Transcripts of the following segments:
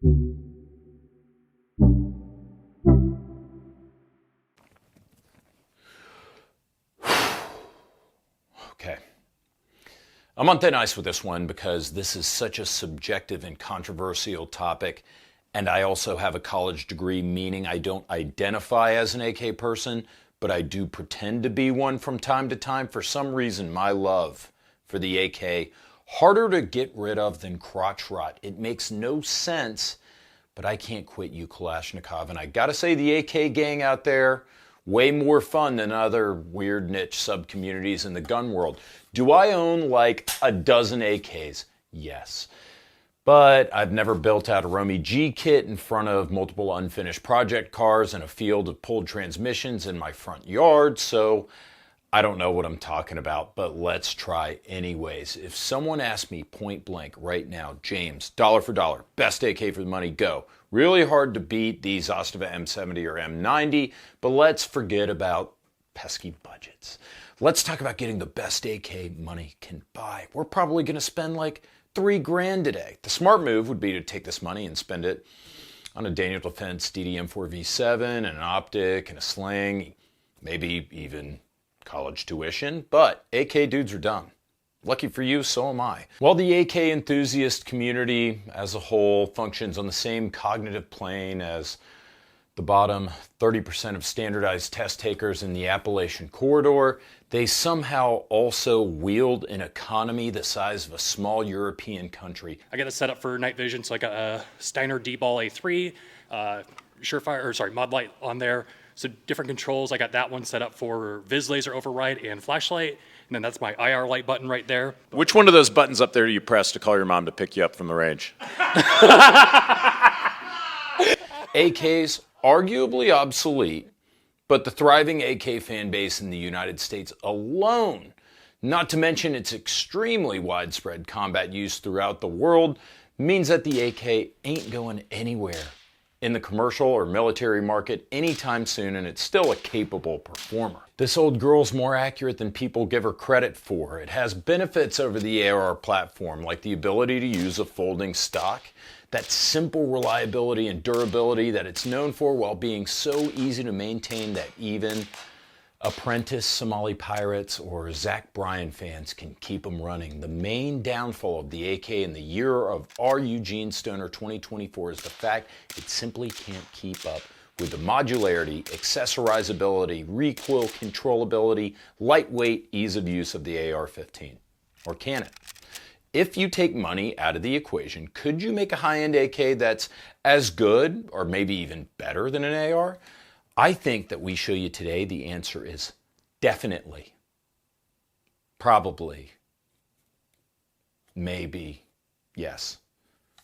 Okay. I'm on thin ice with this one because this is such a subjective and controversial topic, and I also have a college degree, meaning I don't identify as an AK person, but I do pretend to be one from time to time. For some reason, my love for the AK, harder to get rid of than crotch rot. It makes no sense, but I can't quit you, Kalashnikov. And I gotta say, the AK gang out there, way more fun than other weird niche sub-communities in the gun world. Do I own like a dozen AKs? Yes. But I've never built out a Romy G kit in front of multiple unfinished project cars and a field of pulled transmissions in my front yard, so I don't know what I'm talking about, but let's try anyways. If someone asked me point blank right now, James, dollar for dollar, best AK for the money, go. Really hard to beat these Ostava M70 or M90, but let's forget about pesky budgets. Let's talk about getting the best AK money can buy. We're probably going to spend like $3,000 today. The smart move would be to take this money and spend it on a Daniel Defense DDM4 V7 and an optic and a sling, maybe even college tuition, but AK dudes are dumb. Lucky for you, so am I. While the AK enthusiast community as a whole functions on the same cognitive plane as the bottom 30% of standardized test takers in the Appalachian corridor, they somehow also wield an economy the size of a small European country. I got this set up for night vision, so I got a Steiner D-Ball A3, mod light on there. So different controls. I got that one set up for Viz laser override and flashlight. And then that's my IR light button right there. Which one of those buttons up there do you press to call your mom to pick you up from the range? AKs, arguably obsolete, but the thriving AK fan base in the United States alone, not to mention its extremely widespread combat use throughout the world, means that the AK ain't going anywhere in the commercial or military market anytime soon, and it's still a capable performer. This old girl's more accurate than people give her credit for. It has benefits over the AR platform, like the ability to use a folding stock, that simple reliability and durability that it's known for, while being so easy to maintain that even apprentice Somali pirates or Zach Bryan fans can keep them running. The main downfall of the AK in the year of our Eugene Stoner 2024 is the fact it simply can't keep up with the modularity, accessorizability, recoil controllability, lightweight, ease of use of the AR-15. Or can it? If you take money out of the equation, could you make a high-end AK that's as good or maybe even better than an AR? I think that we show you today the answer is definitely, probably, maybe, yes.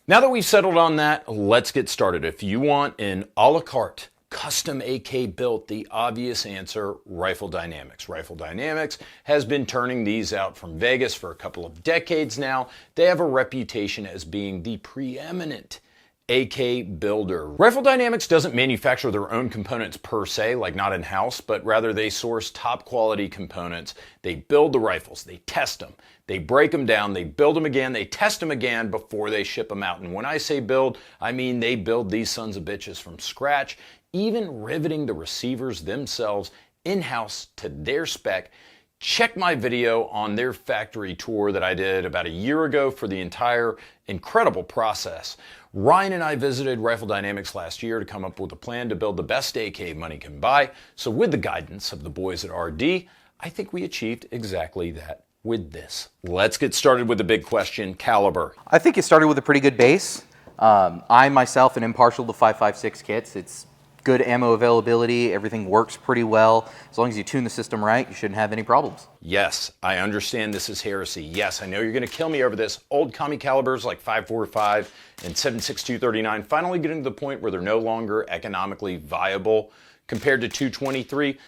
Now that we've settled on that, let's get started. If you want an a la carte custom AK built, the obvious answer, Rifle Dynamics. Rifle Dynamics has been turning these out from Vegas for a couple of decades now. They have a reputation as being the preeminent AK builder. Rifle Dynamics doesn't manufacture their own components per se, like not in-house, but rather they source top quality components. They build the rifles, they test them, they break them down, they build them again, they test them again before they ship them out. And when I say build, I mean they build these sons of bitches from scratch, even riveting the receivers themselves in-house to their spec. Check my video on their factory tour that I did about a year ago for the entire incredible process. Ryan and I visited Rifle Dynamics last year to come up with a plan to build the best AK money can buy. So with the guidance of the boys at RD, I think we achieved exactly that with this. Let's get started with the big question, caliber. I think it started with a pretty good base. I myself am impartial to 5.56 kits. It's good ammo availability, everything works pretty well. As long as you tune the system right, you shouldn't have any problems. Yes, I understand this is heresy. Yes, I know you're gonna kill me over this. Old commie calibers like 5.45 and 7.62 finally getting to the point where they're no longer economically viable compared to 223.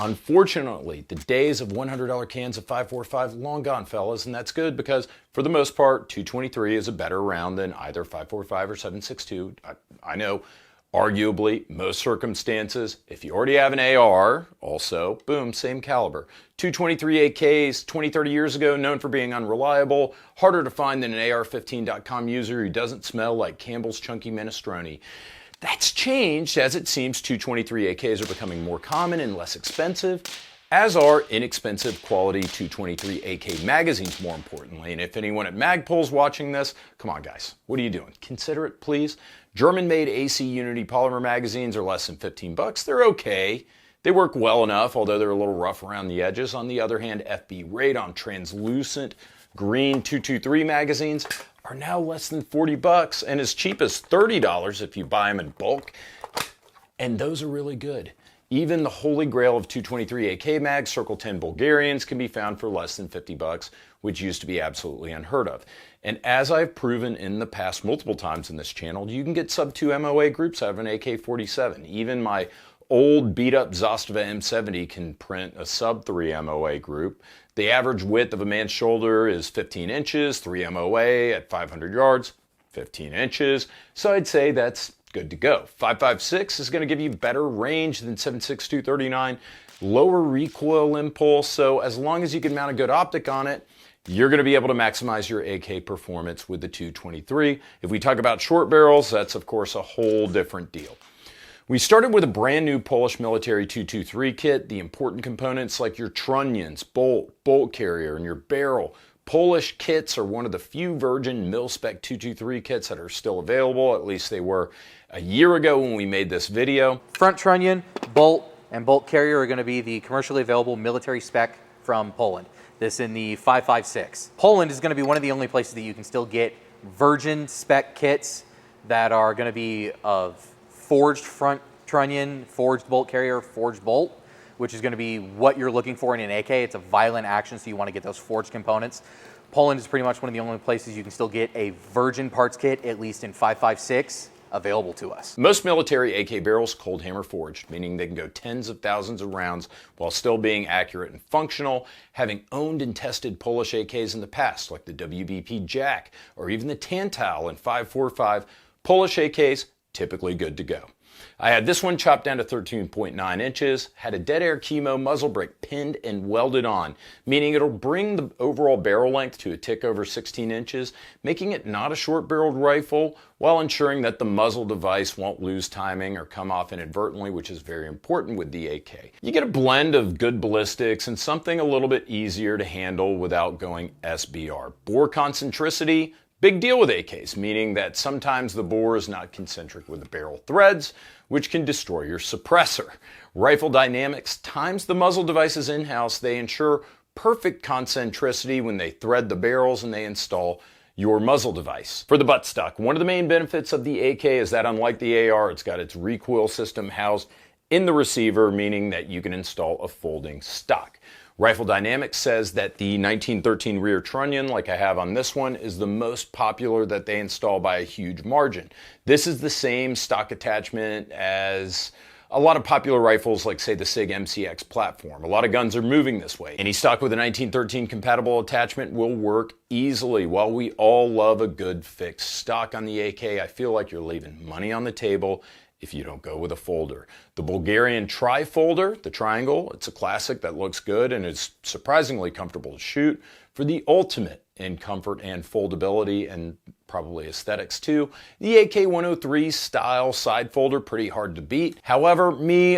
Unfortunately, the days of $100 cans of 5.45 long gone, fellas, and that's good because for the most part, 223 is a better round than either 5.45 or 7.62. I know Arguably, most circumstances, if you already have an AR, also, boom, same caliber. 223 AKs 20, 30 years ago, known for being unreliable, harder to find than an AR15.com user who doesn't smell like Campbell's Chunky Minestrone. That's changed as it seems 223 AKs are becoming more common and less expensive, as are inexpensive quality 223 AK magazines, more importantly. And if anyone at Magpul's watching this, come on guys, what are you doing? Consider it, please. German-made AC Unity polymer magazines are less than 15 bucks. They're okay. They work well enough, although they're a little rough around the edges. On the other hand, FB Radon translucent green 223 magazines are now less than 40 bucks and as cheap as $30 if you buy them in bulk. And those are really good. Even the holy grail of 223 AK mags, Circle 10 Bulgarians, can be found for less than 50 bucks, which used to be absolutely unheard of. And as I've proven in the past multiple times in this channel, you can get sub-2 MOA groups out of an AK-47. Even my old beat-up Zastava M70 can print a sub-3 MOA group. The average width of a man's shoulder is 15 inches, 3 MOA at 500 yards, 15 inches. So I'd say that's good to go. 5.56 is going to give you better range than 7.62 39, lower recoil impulse, so as long as you can mount a good optic on it, you're going to be able to maximize your AK performance with the 223. If we talk about short barrels, that's of course a whole different deal. We started with a brand new Polish military 223 kit. The important components like your trunnions, bolt carrier, and your barrel. Polish kits are one of the few virgin mil-spec 223 kits that are still available, at least they were a year ago when we made this video. Front trunnion, bolt, and bolt carrier are going to be the commercially available military spec from Poland. This in the 5.56. Poland is going to be one of the only places that you can still get virgin spec kits that are going to be of forged front trunnion, forged bolt carrier, forged bolt, which is going to be what you're looking for in an AK. It's a violent action, so you want to get those forged components. Poland is pretty much one of the only places you can still get a virgin parts kit, at least in 5.56, available to us. Most military AK barrels cold hammer forged, meaning they can go tens of thousands of rounds while still being accurate and functional, having owned and tested Polish AKs in the past, like the WBP Jack or even the Tantal in 5.45, Polish AKs typically good to go. I had this one chopped down to 13.9 inches, had a dead air chemo muzzle brake pinned and welded on, meaning it'll bring the overall barrel length to a tick over 16 inches, making it not a short barreled rifle while ensuring that the muzzle device won't lose timing or come off inadvertently, which is very important with the AK. You get a blend of good ballistics and something a little bit easier to handle without going SBR. Bore concentricity, big deal with AKs, meaning that sometimes the bore is not concentric with the barrel threads, which can destroy your suppressor. Rifle dynamics times the muzzle devices in-house. They ensure perfect concentricity when they thread the barrels and they install your muzzle device. For the buttstock, one of the main benefits of the AK is that unlike the AR, it's got its recoil system housed in the receiver, meaning that you can install a folding stock. Rifle Dynamics says that the 1913 rear trunnion, like I have on this one, is the most popular that they install by a huge margin. This is the same stock attachment as a lot of popular rifles like say the SIG MCX platform. A lot of guns are moving this way. Any stock with a 1913 compatible attachment will work easily. While we all love a good fixed stock on the AK, I feel like you're leaving money on the table if you don't go with a folder. The Bulgarian tri-folder, the triangle, it's a classic that looks good and is surprisingly comfortable to shoot for the ultimate in comfort and foldability and probably aesthetics too. The AK-103 style side folder, pretty hard to beat. However,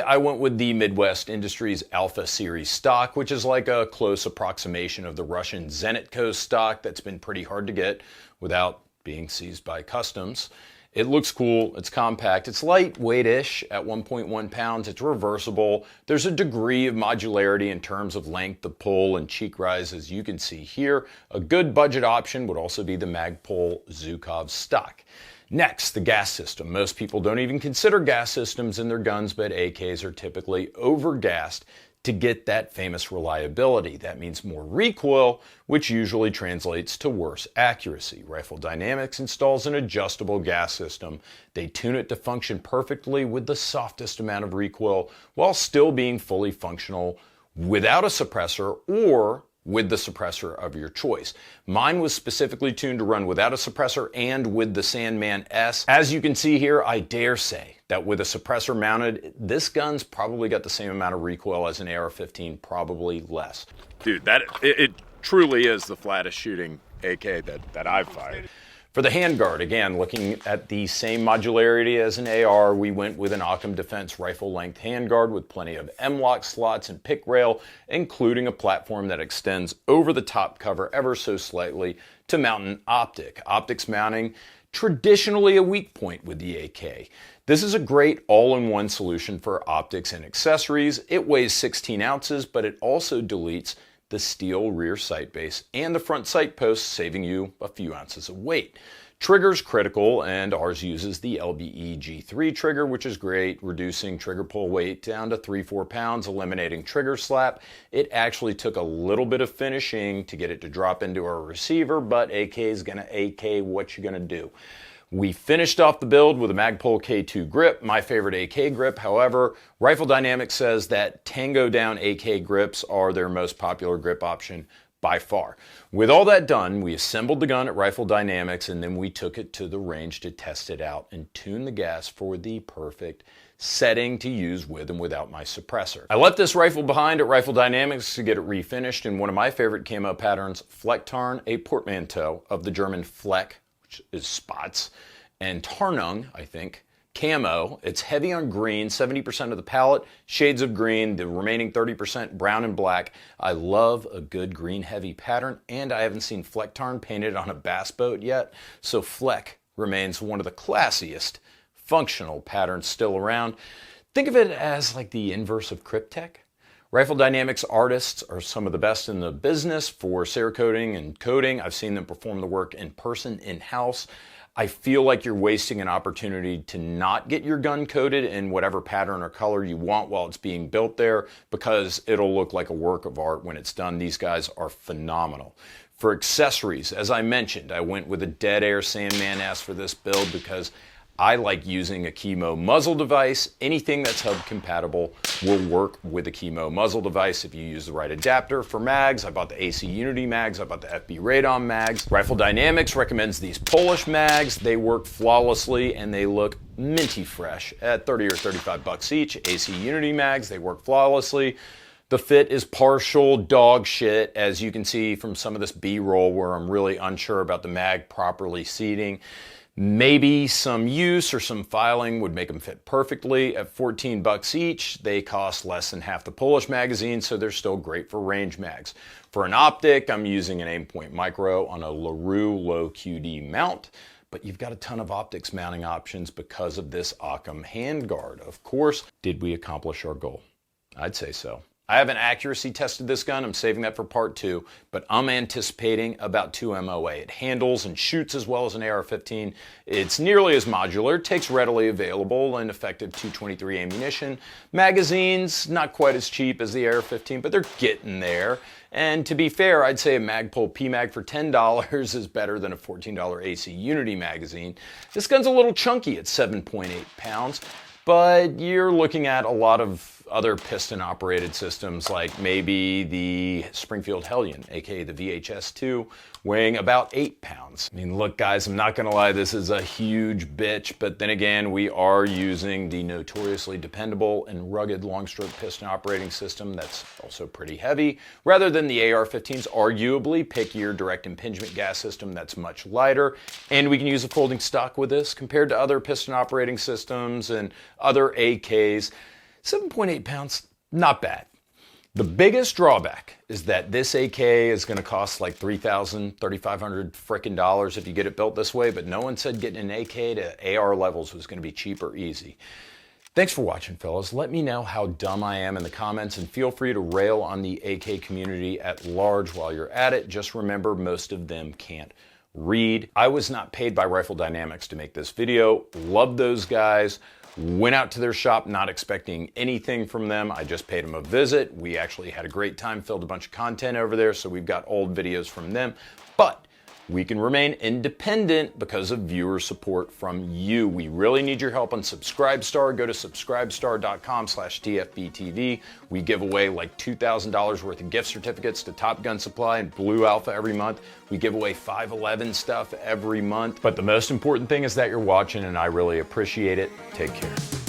I went with the Midwest Industries Alpha Series stock, which is like a close approximation of the Russian Zenitko stock that's been pretty hard to get without being seized by customs. It looks cool, it's compact, it's lightweight-ish at 1.1 pounds, it's reversible. There's a degree of modularity in terms of length of pull and cheek rise, as you can see here. A good budget option would also be the Magpul Zhukov stock. Next, the gas system. Most people don't even consider gas systems in their guns, but AKs are typically over-gassed to get that famous reliability. That means more recoil, which usually translates to worse accuracy. Rifle Dynamics installs an adjustable gas system. They tune it to function perfectly with the softest amount of recoil while still being fully functional without a suppressor or with the suppressor of your choice. Mine was specifically tuned to run without a suppressor and with the Sandman S. As you can see here, I dare say that with a suppressor mounted, this gun's probably got the same amount of recoil as an AR-15, probably less. Dude, it truly is the flattest shooting AK that I've fired. For the handguard, again, looking at the same modularity as an AR, we went with an Occam Defense rifle-length handguard with plenty of M-lock slots and pick rail, including a platform that extends over the top cover ever so slightly to mount an optic. Optics mounting, traditionally a weak point with the AK. This is a great all-in-one solution for optics and accessories. It weighs 16 ounces, but it also deletes the steel rear sight base and the front sight post, saving you a few ounces of weight. Trigger's critical, and ours uses the LBE G3 trigger, which is great, reducing trigger pull weight down to 3-4 pounds, eliminating trigger slap. It actually took a little bit of finishing to get it to drop into our receiver, but AK is gonna AK what you gonna do. We finished off the build with a Magpul K2 grip, my favorite AK grip. However, Rifle Dynamics says that Tango Down AK grips are their most popular grip option by far. With all that done, we assembled the gun at Rifle Dynamics, and then we took it to the range to test it out and tune the gas for the perfect setting to use with and without my suppressor. I left this rifle behind at Rifle Dynamics to get it refinished in one of my favorite camo patterns, Flecktarn, a portmanteau of the German Fleck, which is spots, and Tarnung, I think, camo. It's heavy on green, 70% of the palette, shades of green, the remaining 30% brown and black. I love a good green heavy pattern, and I haven't seen Flecktarn painted on a bass boat yet, so Fleck remains one of the classiest functional patterns still around. Think of it as like the inverse of Cryptek. Rifle Dynamics artists are some of the best in the business for Cerakoting and coating. I've seen them perform the work in person, in-house. I feel like you're wasting an opportunity to not get your gun coated in whatever pattern or color you want while it's being built there, because it'll look like a work of art when it's done. These guys are phenomenal. For accessories, as I mentioned, I went with a Dead Air Sandman S for this build because I like using a Chemo muzzle device. Anything that's hub compatible will work with a Chemo muzzle device if you use the right adapter. For mags, I bought the AC Unity mags, I bought the FB Radom mags. Rifle Dynamics recommends these Polish mags. They work flawlessly and they look minty fresh at 30 or 35 bucks each. AC Unity mags, they work flawlessly. The fit is partial dog shit, as you can see from some of this B-roll where I'm really unsure about the mag properly seating. Maybe some use or some filing would make them fit perfectly. At 14 bucks each, they cost less than half the Polish magazine, so they're still great for range mags. For an optic, I'm using an Aimpoint Micro on a LaRue low QD mount, but you've got a ton of optics mounting options because of this Occam handguard. Of course, did we accomplish our goal? I'd say so. I haven't accuracy tested this gun, I'm saving that for part 2, but I'm anticipating about 2 MOA. It handles and shoots as well as an AR-15. It's nearly as modular, takes readily available and effective 223 ammunition. Magazines, not quite as cheap as the AR-15, but they're getting there. And to be fair, I'd say a Magpul PMag for $10 is better than a $14 AC Unity magazine. This gun's a little chunky at 7.8 pounds, but you're looking at a lot of other piston-operated systems like maybe the Springfield Hellion, aka the VHS-2, weighing about 8 pounds. I mean, look guys, I'm not gonna lie, this is a huge bitch, but then again, we are using the notoriously dependable and rugged long-stroke piston operating system that's also pretty heavy, rather than the AR-15's arguably pickier direct impingement gas system that's much lighter, and we can use a folding stock with this compared to other piston operating systems and other AKs. 7.8 pounds, not bad. The biggest drawback is that this AK is going to cost like $3,000, $3,500 frickin' dollars if you get it built this way, but no one said getting an AK to AR levels was going to be cheap or easy. Thanks for watching, fellas. Let me know how dumb I am in the comments, and feel free to rail on the AK community at large while you're at it. Just remember, most of them can't read. I was not paid by Rifle Dynamics to make this video. Love those guys. Went out to their shop not expecting anything from them. I just paid them a visit. We actually had a great time, filmed a bunch of content over there, so we've got old videos from them. But we can remain independent because of viewer support from you. We really need your help on Subscribestar. Go to subscribestar.com/TFBTV. We give away like $2,000 worth of gift certificates to Top Gun Supply and Blue Alpha every month. We give away 511 stuff every month. But the most important thing is that you're watching, and I really appreciate it. Take care.